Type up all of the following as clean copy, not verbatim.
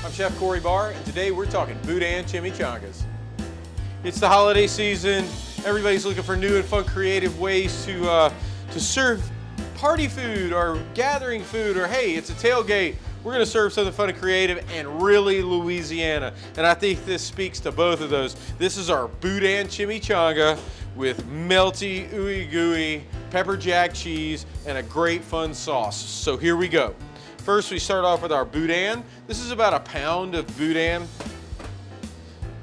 I'm Chef Cory Bahr, and today we're talking Boudin Chimichangas. It's the holiday season. Everybody's looking for new and fun, creative ways to serve party food or gathering food, or hey, it's a tailgate. We're gonna serve something fun and creative and really Louisiana. And I think this speaks to both of those. This is our Boudin Chimichanga with melty, ooey-gooey, pepper jack cheese, and a great fun sauce. So here we go. First, we start off with our Boudin. This is about a pound of Boudin.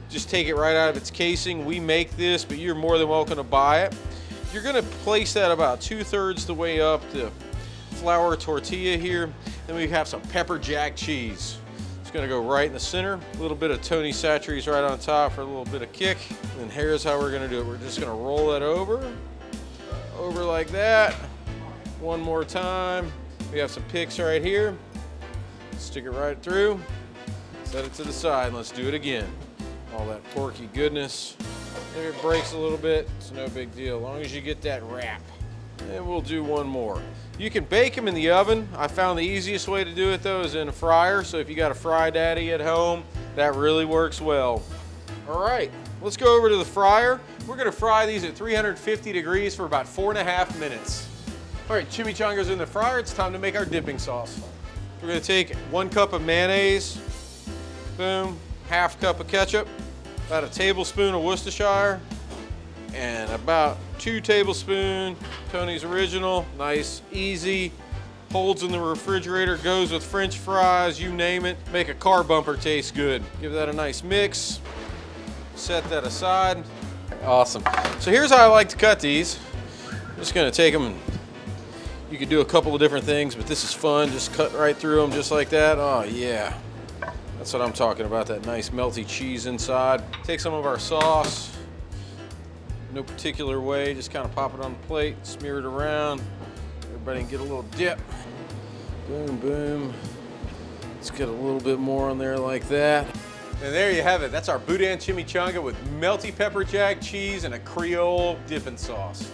Just take it right out of its casing. We make this, but you're more than welcome to buy it. You're gonna place that about 2/3 the way up the flour tortilla here. Then we have some pepper jack cheese. It's gonna go right in the center. A little bit of Tony Chachere's right on top for a little bit of kick. And here's how we're gonna do it. We're just gonna roll that over like that. One more time. We have some picks right here. Stick it right through. Set it to the side and let's do it again. All that porky goodness. If it breaks a little bit, it's no big deal, as long as you get that wrap. And we'll do one more. You can bake them in the oven. I found the easiest way to do it though is in a fryer. So if you got a fry daddy at home, that really works well. All right, let's go over to the fryer. We're gonna fry these at 350 degrees for about 4.5 minutes. All right, chimichangas in the fryer. It's time to make our dipping sauce. We're gonna take 1 cup of mayonnaise, boom, 1/2 cup of ketchup, about a tablespoon of Worcestershire, and about 2 tablespoons Tony's Original. Nice, easy, holds in the refrigerator, goes with French fries, you name it. Make a car bumper taste good. Give that a nice mix. Set that aside. Awesome. So here's how I like to cut these. I'm just gonna take them and you could do a couple of different things, but this is fun. Just cut right through them just like that. Oh yeah. That's what I'm talking about, that nice melty cheese inside. Take some of our sauce, no particular way, just kind of pop it on the plate, smear it around. Everybody can get a little dip. Boom, boom. Let's get a little bit more on there like that. And there you have it. That's our Boudin Chimichanga with melty pepper jack cheese and a Creole dipping sauce.